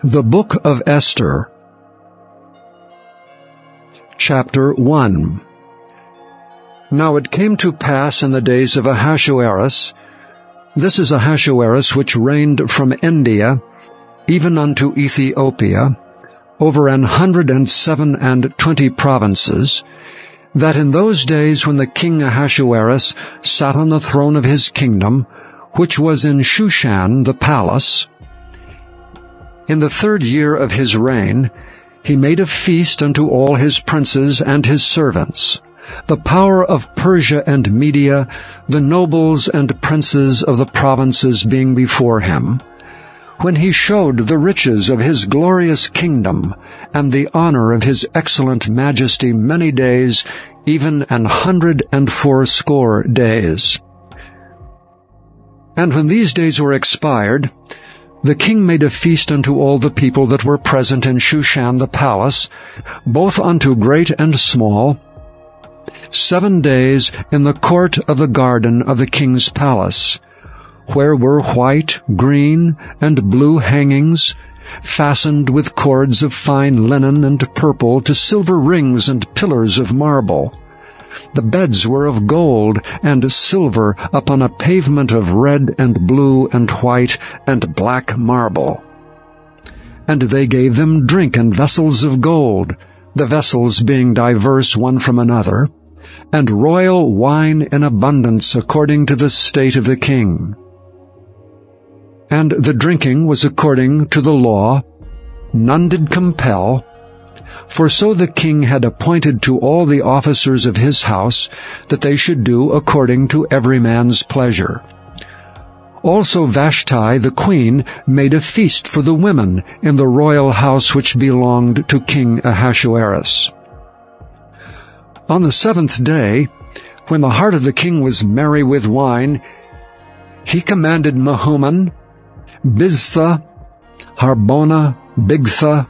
The Book of Esther, Chapter 1. Now it came to pass in the days of Ahasuerus, this is Ahasuerus which reigned from India even unto Ethiopia, over 127 provinces, that in those days when the king Ahasuerus sat on the throne of his kingdom, which was in Shushan the palace, in the 3rd year of his reign, he made a feast unto all his princes and his servants, the power of Persia and Media, the nobles and princes of the provinces being before him, when he showed the riches of his glorious kingdom, and the honor of his excellent majesty many days, even 180 days. And when these days were expired, the king made a feast unto all the people that were present in Shushan the palace, both unto great and small, 7 days in the court of the garden of the king's palace, where were white, green, and blue hangings, fastened with cords of fine linen and purple to silver rings and pillars of marble. The beds were of gold and silver upon a pavement of red and blue and white and black marble. And they gave them drink in vessels of gold, the vessels being diverse one from another, and royal wine in abundance according to the state of the king. And the drinking was according to the law, none did compel, for so the king had appointed to all the officers of his house, that they should do according to every man's pleasure. Also Vashti the queen made a feast for the women in the royal house which belonged to King Ahasuerus. On the 7th day, when the heart of the king was merry with wine, he commanded Mehuman, Biztha, Harbona, Bigtha,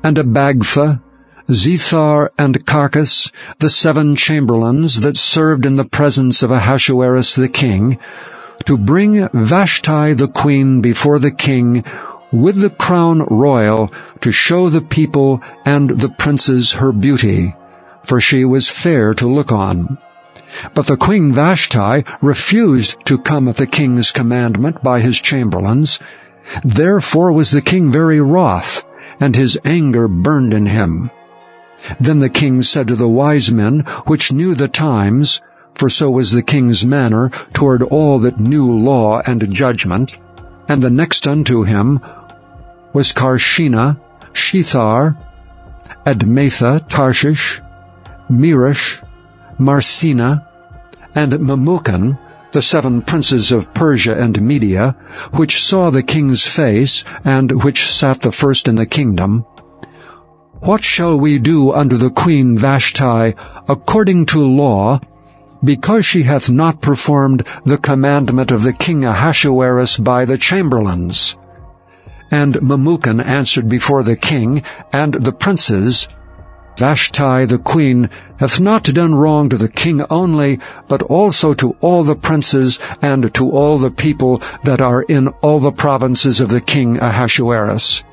and Abagtha, Zethar, and Carcas, the 7 chamberlains that served in the presence of Ahasuerus the king, to bring Vashti the queen before the king with the crown royal, to show the people and the princes her beauty, for she was fair to look on. But the queen Vashti refused to come at the king's commandment by his chamberlains. Therefore was the king very wroth, and his anger burned in him. Then the king said to the wise men, which knew the times, for so was the king's manner toward all that knew law and judgment, and the next unto him was Carshena, Shethar, Admatha, Tarshish, Mirish, Marsena, and Memucan, the 7 princes of Persia and Media, which saw the king's face, and which sat the first in the kingdom. What shall we do unto the queen Vashti according to law, because she hath not performed the commandment of the king Ahasuerus by the chamberlains? And Memucan answered before the king and the princes, Vashti the queen hath not done wrong to the king only, but also to all the princes and to all the people that are in all the provinces of the king Ahasuerus.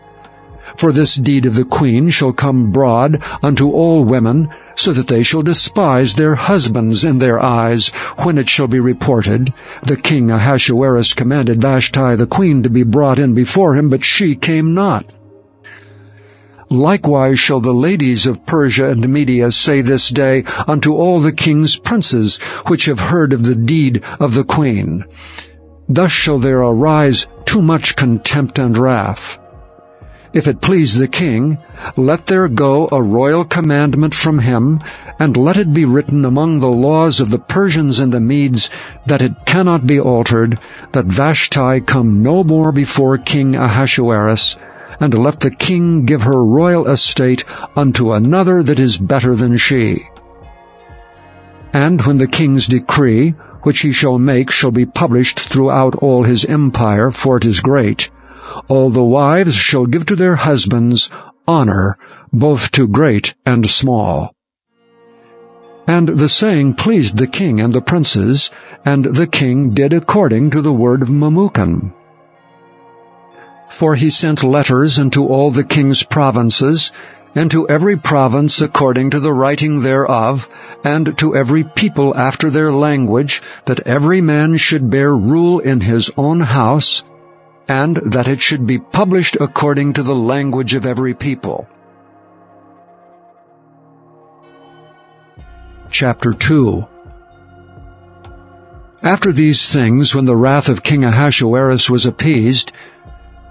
For this deed of the queen shall come broad unto all women, so that they shall despise their husbands in their eyes, when it shall be reported, the king Ahasuerus commanded Vashti the queen to be brought in before him, but she came not. Likewise shall the ladies of Persia and Media say this day unto all the king's princes, which have heard of the deed of the queen. Thus shall there arise too much contempt and wrath. If it please the king, let there go a royal commandment from him, and let it be written among the laws of the Persians and the Medes, that it cannot be altered, that Vashti come no more before King Ahasuerus, and let the king give her royal estate unto another that is better than she. And when the king's decree, which he shall make, shall be published throughout all his empire, for it is great, all the wives shall give to their husbands honor, both to great and small. And the saying pleased the king and the princes, and the king did according to the word of Memucan. For he sent letters into all the king's provinces, and to every province according to the writing thereof, and to every people after their language, that every man should bear rule in his own house, and that it should be published according to the language of every people. Chapter 2. After these things, when the wrath of King Ahasuerus was appeased,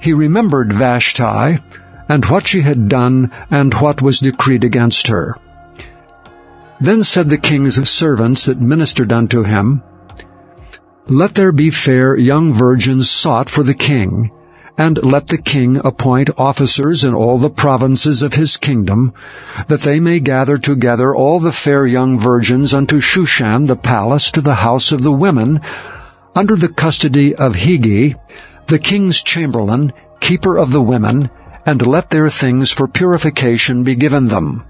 he remembered Vashti, and what she had done, and what was decreed against her. Then said the king's servants that ministered unto him, Let there be fair young virgins sought for the king, and let the king appoint officers in all the provinces of his kingdom, that they may gather together all the fair young virgins unto Shushan the palace to the house of the women, under the custody of Hegai, the king's chamberlain, keeper of the women, and let their things for purification be given them.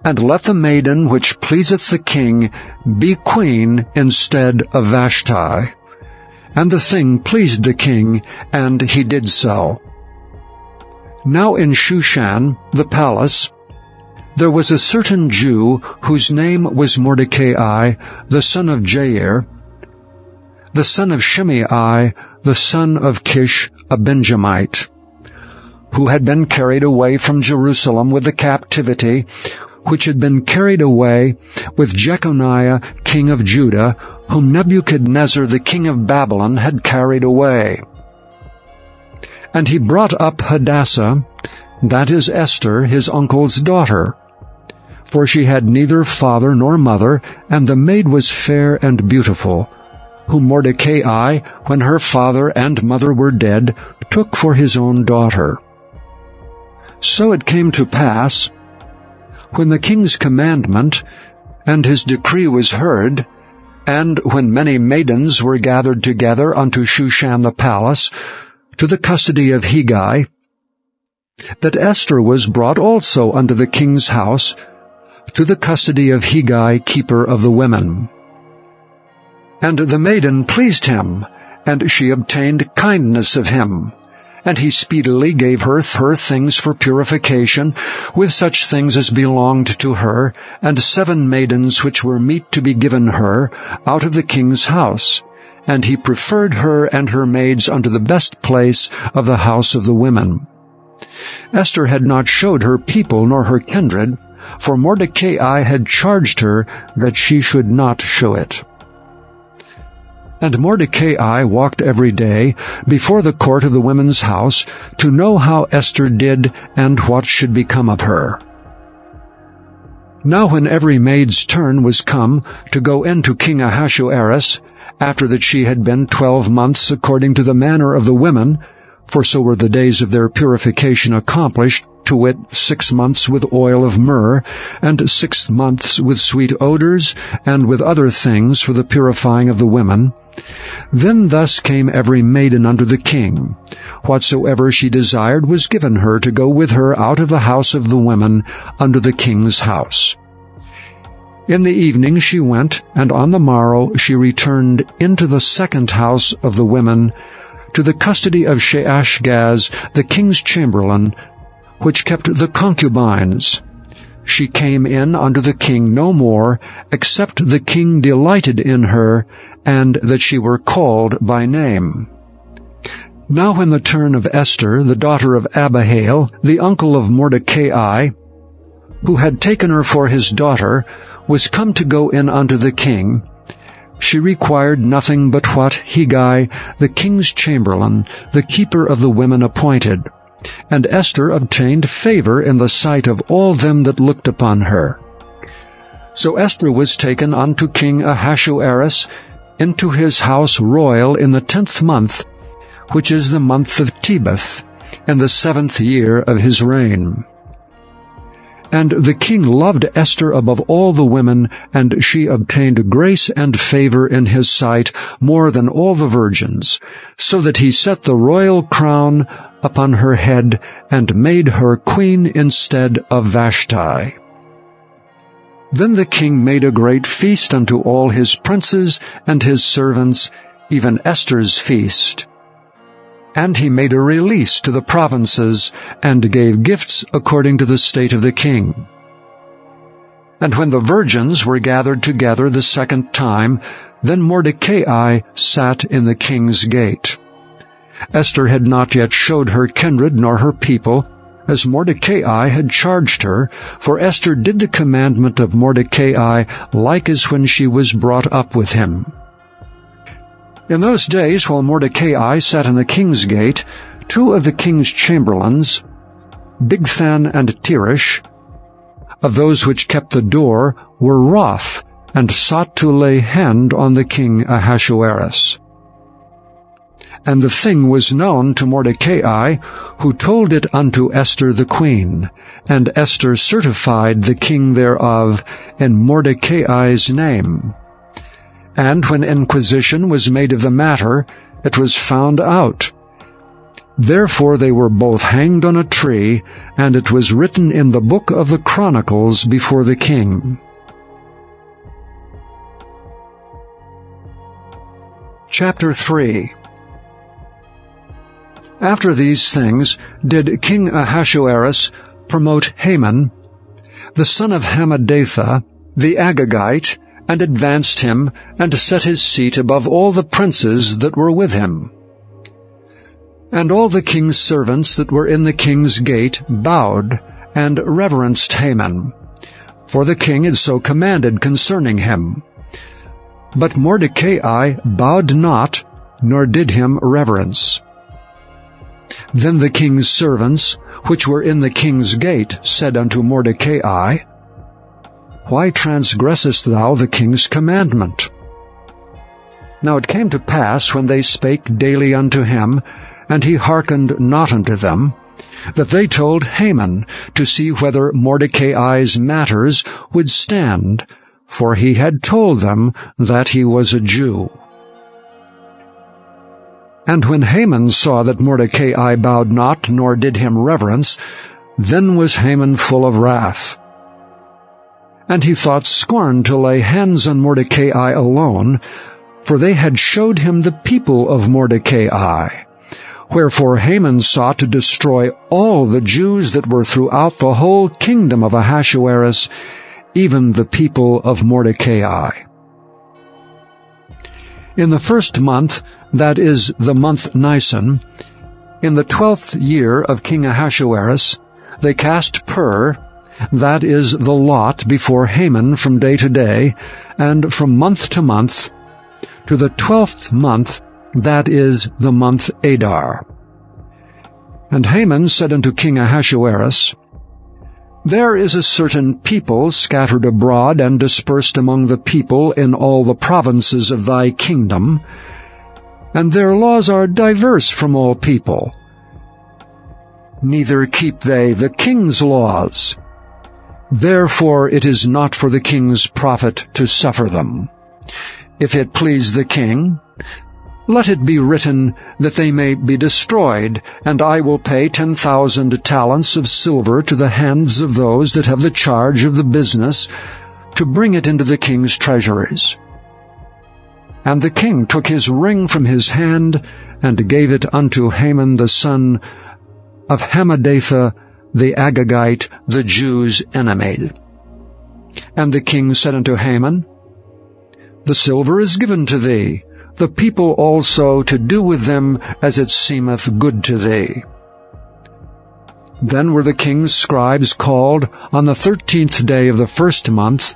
And let the maiden which pleaseth the king be queen instead of Vashti. And the thing pleased the king, and he did so. Now in Shushan, the palace, there was a certain Jew whose name was Mordecai, the son of Jair, the son of Shimei, the son of Kish, a Benjamite, who had been carried away from Jerusalem with the captivity, which had been carried away with Jeconiah king of Judah, whom Nebuchadnezzar the king of Babylon had carried away. And he brought up Hadassah, that is Esther, his uncle's daughter. For she had neither father nor mother, and the maid was fair and beautiful, whom Mordecai, when her father and mother were dead, took for his own daughter. So it came to pass, when the king's commandment and his decree was heard, and when many maidens were gathered together unto Shushan the palace, to the custody of Hegai, that Esther was brought also unto the king's house, to the custody of Hegai, keeper of the women. And the maiden pleased him, and she obtained kindness of him. And he speedily gave her things for purification, with such things as belonged to her, and 7 maidens which were meet to be given her, out of the king's house. And he preferred her and her maids unto the best place of the house of the women. Esther had not showed her people nor her kindred, for Mordecai had charged her that she should not show it. And Mordecai walked every day before the court of the women's house, to know how Esther did and what should become of her. Now when every maid's turn was come to go in to King Ahasuerus, after that she had been 12 months according to the manner of the women, for so were the days of their purification accomplished, to wit, 6 months with oil of myrrh, and 6 months with sweet odors, and with other things for the purifying of the women. Then thus came every maiden unto the king. Whatsoever she desired was given her to go with her out of the house of the women unto the king's house. In the evening she went, and on the morrow she returned into the second house of the women, to the custody of Shaashgaz, the king's chamberlain, which kept the concubines. She came in unto the king no more, except the king delighted in her, and that she were called by name. Now when the turn of Esther, the daughter of Abihail, the uncle of Mordecai, who had taken her for his daughter, was come to go in unto the king, she required nothing but what Hegai, the king's chamberlain, the keeper of the women, appointed. And Esther obtained favor in the sight of all them that looked upon her. So Esther was taken unto King Ahasuerus into his house royal in the 10th month, which is the month of Tebeth, in the 7th year of his reign. And the king loved Esther above all the women, and she obtained grace and favor in his sight more than all the virgins, so that he set the royal crown upon her head, and made her queen instead of Vashti. Then the king made a great feast unto all his princes and his servants, even Esther's feast. And he made a release to the provinces, and gave gifts according to the state of the king. And when the virgins were gathered together the second time, then Mordecai sat in the king's gate. Esther had not yet showed her kindred nor her people, as Mordecai had charged her, for Esther did the commandment of Mordecai like as when she was brought up with him. In those days, while Mordecai sat in the king's gate, two of the king's chamberlains, Bigthan and Teresh, of those which kept the door, were wroth, and sought to lay hand on the king Ahasuerus. And the thing was known to Mordecai, who told it unto Esther the queen, and Esther certified the king thereof in Mordecai's name. And when inquisition was made of the matter, it was found out. Therefore they were both hanged on a tree, and it was written in the book of the Chronicles before the king. Chapter 3. After these things did King Ahasuerus promote Haman, the son of Hammedatha, the Agagite, and advanced him, and set his seat above all the princes that were with him. And all the king's servants that were in the king's gate bowed, and reverenced Haman, for the king had so commanded concerning him. But Mordecai bowed not, nor did him reverence. Then the king's servants, which were in the king's gate, said unto Mordecai, Why transgressest thou the king's commandment? Now it came to pass, when they spake daily unto him, and he hearkened not unto them, that they told Haman to see whether Mordecai's matters would stand, for he had told them that he was a Jew. And when Haman saw that Mordecai bowed not, nor did him reverence, then was Haman full of wrath. And he thought scorn to lay hands on Mordecai alone, for they had showed him the people of Mordecai. Wherefore Haman sought to destroy all the Jews that were throughout the whole kingdom of Ahasuerus, even the people of Mordecai. In the first month, that is, the month Nisan, in the 12th year of King Ahasuerus, they cast pur, that is, the lot, before Haman from day to day, and from month to month, to the 12th month, that is, the month Adar. And Haman said unto King Ahasuerus, There is a certain people scattered abroad and dispersed among the people in all the provinces of thy kingdom, and their laws are diverse from all people. Neither keep they the king's laws. Therefore it is not for the king's profit to suffer them. If it please the king, let it be written that they may be destroyed, and I will pay 10,000 talents of silver to the hands of those that have the charge of the business, to bring it into the king's treasuries. And the king took his ring from his hand, and gave it unto Haman the son of Hammedatha, the Agagite, the Jews' enemy. And the king said unto Haman, The silver is given to thee, the people also to do with them as it seemeth good to thee. Then were the king's scribes called on the 13th day of the first month,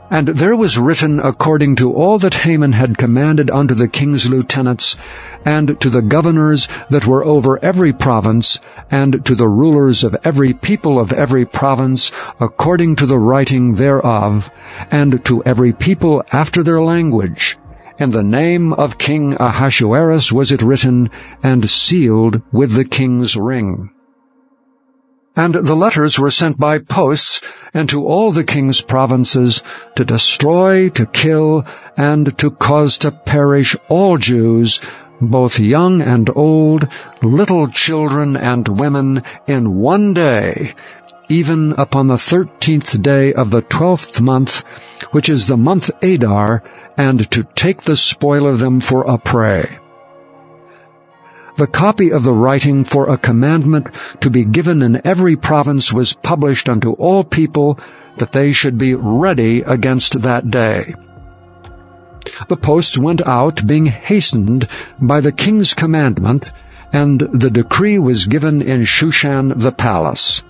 and there was written according to all that Haman had commanded unto the king's lieutenants, and to the governors that were over every province, and to the rulers of every people of every province, according to the writing thereof, and to every people after their language. In the name of King Ahasuerus was it written, and sealed with the king's ring. And the letters were sent by posts into all the king's provinces, to destroy, to kill, and to cause to perish all Jews, both young and old, little children and women, in one day, even upon the 13th day of the 12th month, which is the month Adar, and to take the spoil of them for a prey. The copy of the writing for a commandment to be given in every province was published unto all people, that they should be ready against that day. The posts went out, being hastened by the king's commandment, and the decree was given in Shushan the palace.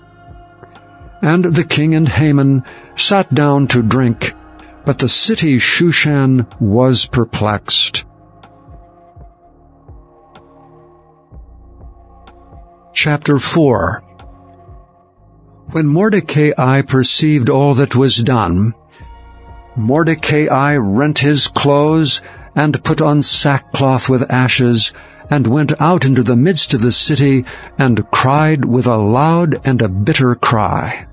And the king and Haman sat down to drink, but the city Shushan was perplexed. Chapter 4. When Mordecai perceived all that was done, Mordecai rent his clothes, and put on sackcloth with ashes, and went out into the midst of the city, and cried with a loud and a bitter cry,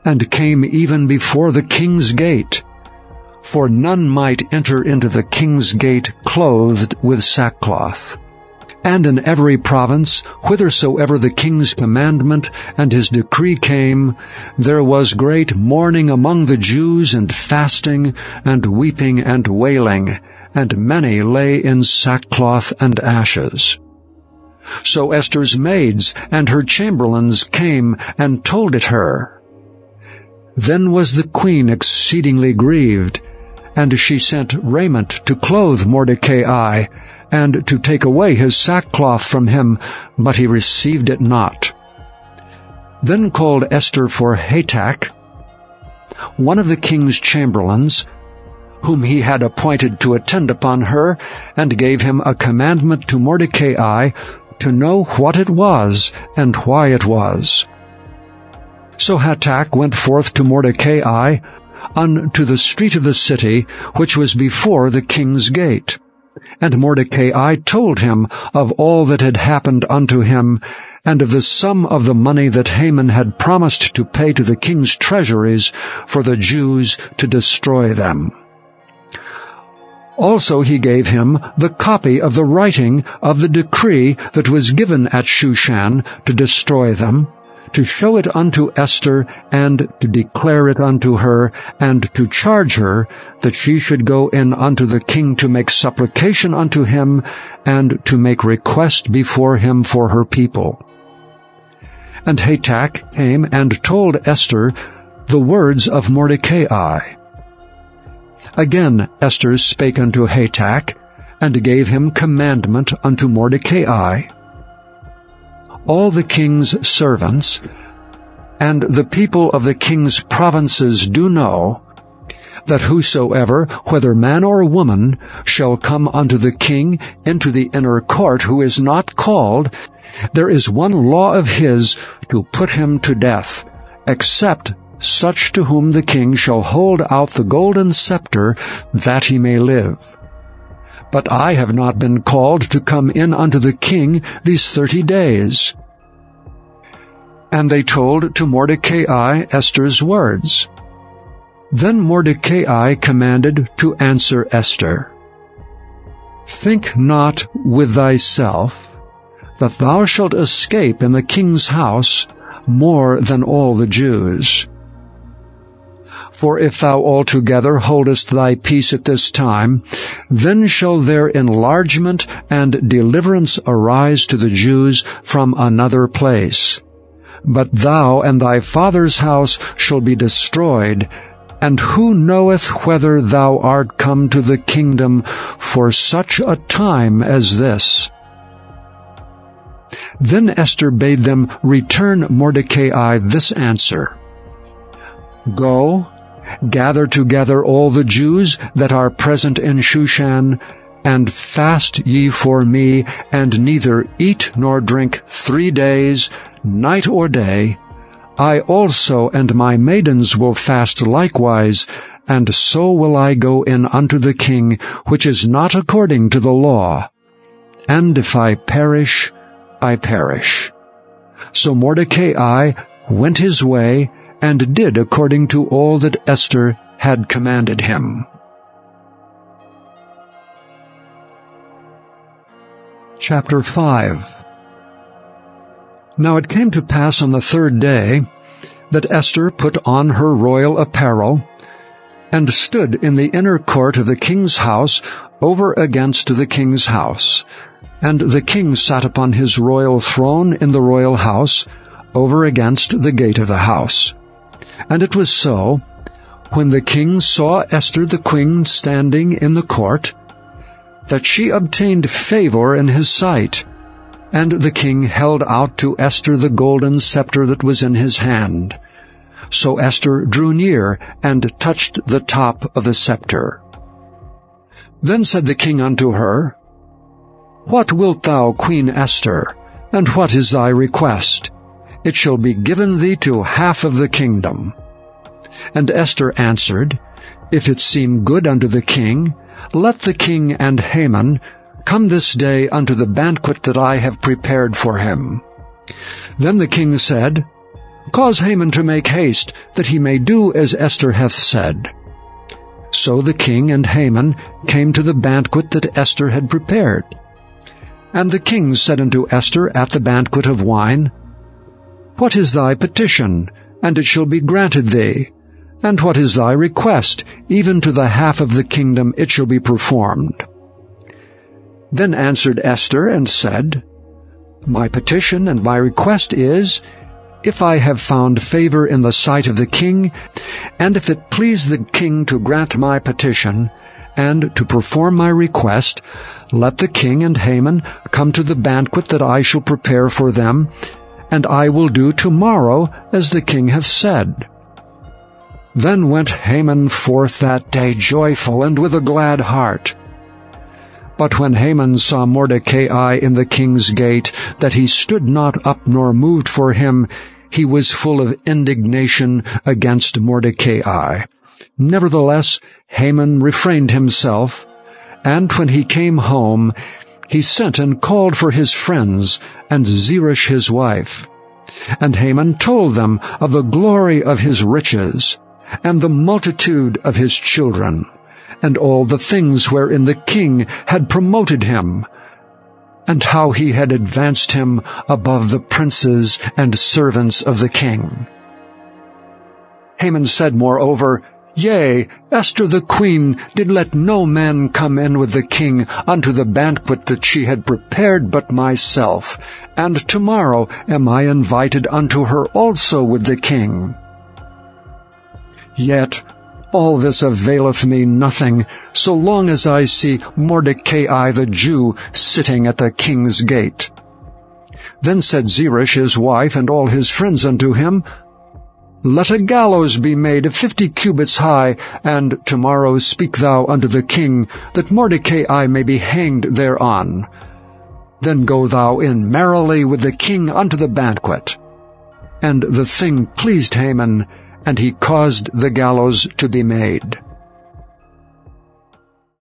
and came even before the king's gate, for none might enter into the king's gate clothed with sackcloth. And in every province, whithersoever the king's commandment and his decree came, there was great mourning among the Jews, and fasting, and weeping, and wailing, and many lay in sackcloth and ashes. So Esther's maids and her chamberlains came and told it her. Then was the queen exceedingly grieved, and she sent raiment to clothe Mordecai, and to take away his sackcloth from him, but he received it not. Then called Esther for Hatach, one of the king's chamberlains, whom he had appointed to attend upon her, and gave him a commandment to Mordecai to know what it was and why it was. So Hatach went forth to Mordecai unto the street of the city, which was before the king's gate. And Mordecai told him of all that had happened unto him, and of the sum of the money that Haman had promised to pay to the king's treasuries for the Jews to destroy them. Also he gave him the copy of the writing of the decree that was given at Shushan to destroy them, to show it unto Esther, and to declare it unto her, and to charge her that she should go in unto the king to make supplication unto him, and to make request before him for her people. And Hatach came and told Esther the words of Mordecai. Again Esther spake unto Hatach, and gave him commandment unto Mordecai. All the king's servants and the people of the king's provinces do know that whosoever, whether man or woman, shall come unto the king into the inner court who is not called, there is one law of his to put him to death, except such to whom the king shall hold out the golden scepter, that he may live. But I have not been called to come in unto the king these 30 days. And they told to Mordecai Esther's words. Then Mordecai commanded to answer Esther, Think not with thyself that thou shalt escape in the king's house more than all the Jews. For if thou altogether holdest thy peace at this time, then shall their enlargement and deliverance arise to the Jews from another place. But thou and thy father's house shall be destroyed, and who knoweth whether thou art come to the kingdom for such a time as this? Then Esther bade them return Mordecai this answer, Go, gather together all the Jews that are present in Shushan, and fast ye for me, and neither eat nor drink 3 days, night or day. I also and my maidens will fast likewise, and so will I go in unto the king, which is not according to the law. And if I perish, I perish. So Mordecai went his way, and did according to all that Esther had commanded him. Chapter 5. Now it came to pass on the 3rd day that Esther put on her royal apparel, and stood in the inner court of the king's house over against the king's house, And the king sat upon his royal throne in the royal house, over against the gate of the house. And it was so, when the king saw Esther the queen standing in the court, that she obtained favor in his sight. And the king held out to Esther the golden scepter that was in his hand. So Esther drew near, and touched the top of the scepter. Then said the king unto her, What wilt thou, Queen Esther, and what is thy request? It shall be given thee to half of the kingdom. And Esther answered, If it seem good unto the king, let the king and Haman come this day unto the banquet that I have prepared for him. Then the king said, Cause Haman to make haste, that he may do as Esther hath said. So the king and Haman came to the banquet that Esther had prepared. And the king said unto Esther at the banquet of wine, What is thy petition? And it shall be granted thee. And what is thy request? Even to the half of the kingdom it shall be performed. Then answered Esther and said, My petition and my request is, if I have found favor in the sight of the king, and if it please the king to grant my petition, and to perform my request, let the king and Haman come to the banquet that I shall prepare for them, and I will do tomorrow as the king hath said. Then went Haman forth that day joyful and with a glad heart. But when Haman saw Mordecai in the king's gate, that he stood not up nor moved for him, he was full of indignation against Mordecai. Nevertheless, Haman refrained himself, and when he came home, he sent and called for his friends and Zeresh his wife. And Haman told them of the glory of his riches, and the multitude of his children, and all the things wherein the king had promoted him, and how he had advanced him above the princes and servants of the king. Haman said moreover, Yea, Esther the queen did let no man come in with the king unto the banquet that she had prepared but myself, and tomorrow am I invited unto her also with the king. Yet all this availeth me nothing, so long as I see Mordecai the Jew sitting at the king's gate. Then said Zeresh his wife and all his friends unto him, Let a gallows be made 50 cubits high, and tomorrow speak thou unto the king, that Mordecai may be hanged thereon. Then go thou in merrily with the king unto the banquet. And the thing pleased Haman, and he caused the gallows to be made.